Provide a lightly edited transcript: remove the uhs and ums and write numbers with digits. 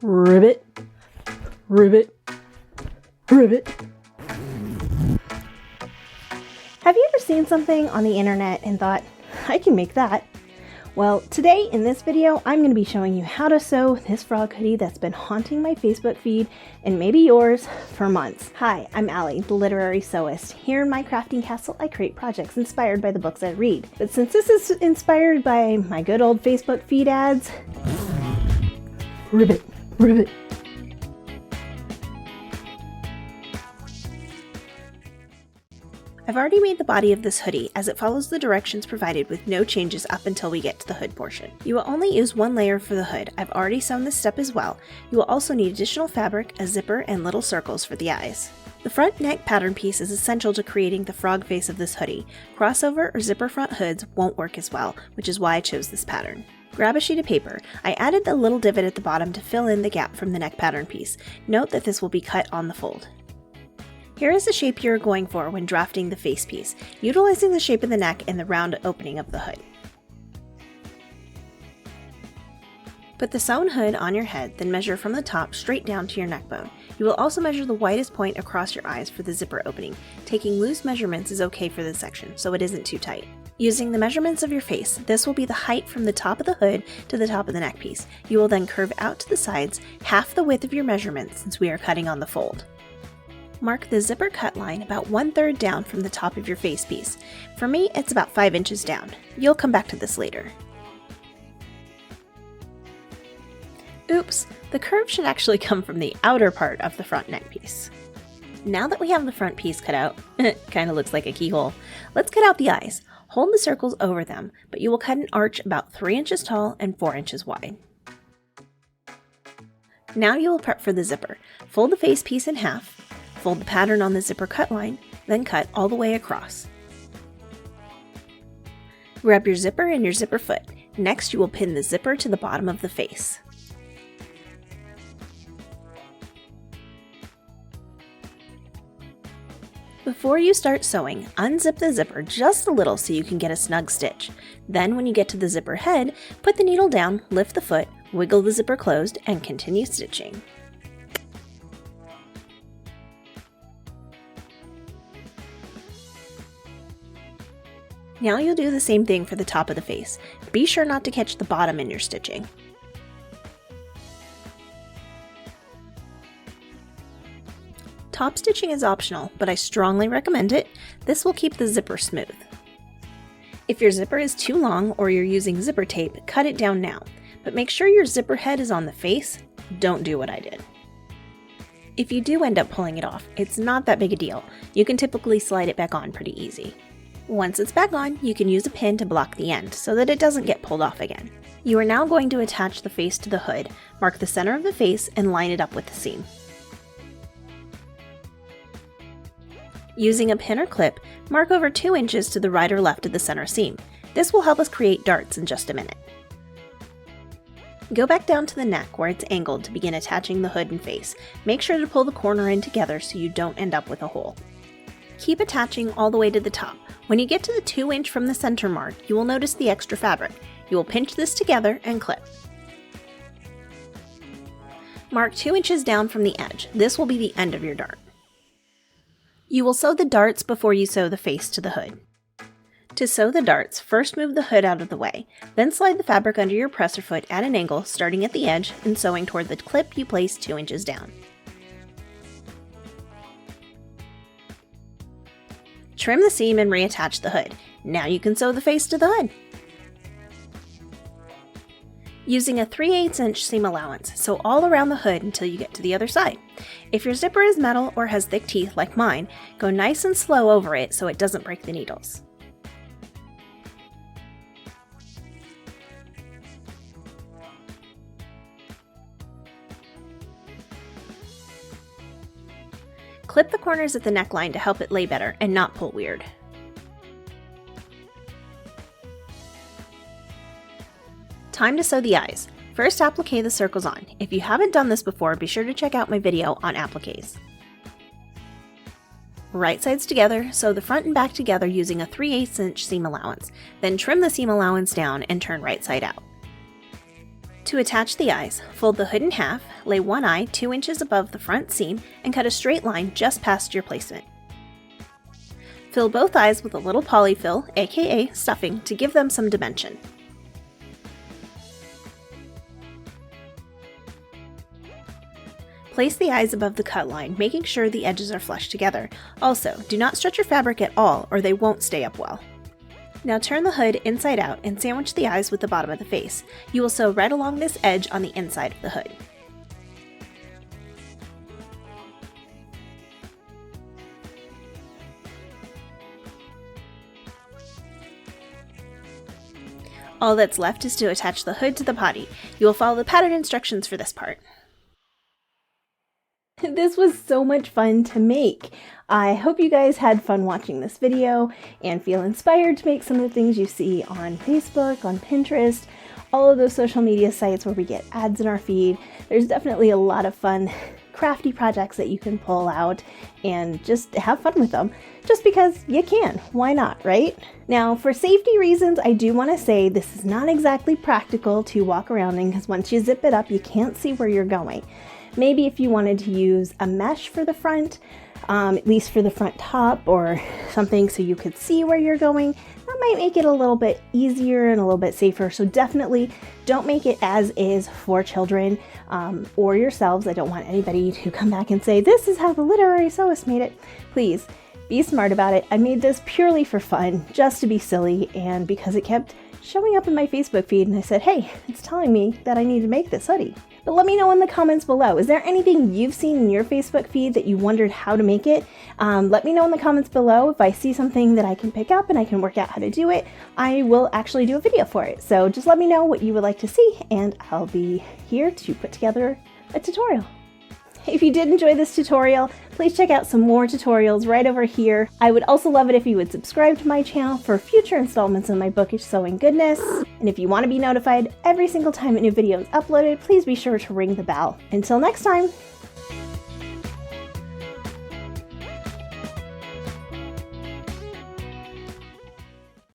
rivet, rivet, rivet. Have you ever seen something on the internet and thought, I can make that? Well, today in this video, I'm going to be showing you how to sew this frog hoodie that's been haunting my Facebook feed and maybe yours for months. Hi, I'm Allie, the literary sewist. Here in my crafting castle, I create projects inspired by the books I read. But since this is inspired by my good old Facebook feed ads, rivet, rivet. I've already made the body of this hoodie as it follows the directions provided with no changes up until we get to the hood portion. You will only use one layer for the hood. I've already sewn this step as well. You will also need additional fabric, a zipper, and little circles for the eyes. The front neck pattern piece is essential to creating the frog face of this hoodie. Crossover or zipper front hoods won't work as well, which is why I chose this pattern. Grab a sheet of paper. I added the little divot at the bottom to fill in the gap from the neck pattern piece. Note that this will be cut on the fold. Here is the shape you're going for when drafting the face piece, utilizing the shape of the neck and the round opening of the hood. Put the sewn hood on your head, then measure from the top straight down to your neck bone. You will also measure the widest point across your eyes for the zipper opening. Taking loose measurements is okay for this section, so it isn't too tight. Using the measurements of your face, this will be the height from the top of the hood to the top of the neck piece. You will then curve out to the sides, half the width of your measurement since we are cutting on the fold. Mark the zipper cut line about 1/3 down from the top of your face piece. For me, it's about 5 inches down. You'll come back to this later. Oops, the curve should actually come from the outer part of the front neck piece. Now that we have the front piece cut out, it kind of looks like a keyhole, let's cut out the eyes. Hold the circles over them, but you will cut an arch about 3 inches tall and 4 inches wide. Now you will prep for the zipper. Fold the face piece in half. Fold the pattern on the zipper cut line, then cut all the way across. Grab your zipper and your zipper foot. Next, you will pin the zipper to the bottom of the face. Before you start sewing, unzip the zipper just a little so you can get a snug stitch. Then when you get to the zipper head, put the needle down, lift the foot, wiggle the zipper closed, and continue stitching. Now you'll do the same thing for the top of the face. Be sure not to catch the bottom in your stitching. Top stitching is optional, but I strongly recommend it. This will keep the zipper smooth. If your zipper is too long or you're using zipper tape, cut it down now. But make sure your zipper head is on the face. Don't do what I did. If you do end up pulling it off, it's not that big a deal. You can typically slide it back on pretty easy. Once it's back on, you can use a pin to block the end so that it doesn't get pulled off again. You are now going to attach the face to the hood. Mark the center of the face and line it up with the seam. Using a pin or clip, mark over 2 inches to the right or left of the center seam. This will help us create darts in just a minute. Go back down to the neck where it's angled to begin attaching the hood and face. Make sure to pull the corner in together so you don't end up with a hole. Keep attaching all the way to the top. When you get to the 2 inch from the center mark, you will notice the extra fabric. You will pinch this together and clip. Mark 2 inches down from the edge. This will be the end of your dart. You will sew the darts before you sew the face to the hood. To sew the darts, first move the hood out of the way, then slide the fabric under your presser foot at an angle starting at the edge and sewing toward the clip you placed 2 inches down. Trim the seam and reattach the hood. Now you can sew the face to the hood. Using a 3/8 inch seam allowance, sew all around the hood until you get to the other side. If your zipper is metal or has thick teeth like mine, go nice and slow over it so it doesn't break the needles. Clip the corners at the neckline to help it lay better and not pull weird. Time to sew the eyes. First, applique the circles on. If you haven't done this before, be sure to check out my video on appliques. Right sides together, sew the front and back together using a 3/8 inch seam allowance. Then trim the seam allowance down and turn right side out. To attach the eyes, fold the hood in half, lay one eye 2 inches above the front seam, and cut a straight line just past your placement. Fill both eyes with a little polyfill, aka stuffing, to give them some dimension. Place the eyes above the cut line, making sure the edges are flush together. Also, do not stretch your fabric at all or they won't stay up well. Now turn the hood inside out and sandwich the eyes with the bottom of the face. You will sew right along this edge on the inside of the hood. All that's left is to attach the hood to the body. You will follow the pattern instructions for this part. This was so much fun to make. I hope you guys had fun watching this video and feel inspired to make some of the things you see on Facebook, on Pinterest, all of those social media sites where we get ads in our feed. There's definitely a lot of fun, crafty projects that you can pull out and just have fun with them. Just because you can. Why not, right? Now, for safety reasons, I do want to say this is not exactly practical to walk around in because once you zip it up, you can't see where you're going. Maybe if you wanted to use a mesh for the front, at least for the front top or something so you could see where you're going, that might make it a little bit easier and a little bit safer. So definitely don't make it as is for children or yourselves. I don't want anybody to come back and say, this is how the literary sewist made it. Please be smart about it. I made this purely for fun, just to be silly, and because it kept showing up in my Facebook feed and I said, hey, it's telling me that I need to make this hoodie. But let me know in the comments below. Is there anything you've seen in your Facebook feed that you wondered how to make it? Let me know in the comments below. If I see something that I can pick up and I can work out how to do it, I will actually do a video for it. So just let me know what you would like to see and I'll be here to put together a tutorial. If you did enjoy this tutorial, please check out some more tutorials right over here. I would also love it if you would subscribe to my channel for future installments of my bookish sewing goodness. And if you want to be notified every single time a new video is uploaded, please be sure to ring the bell. Until next time!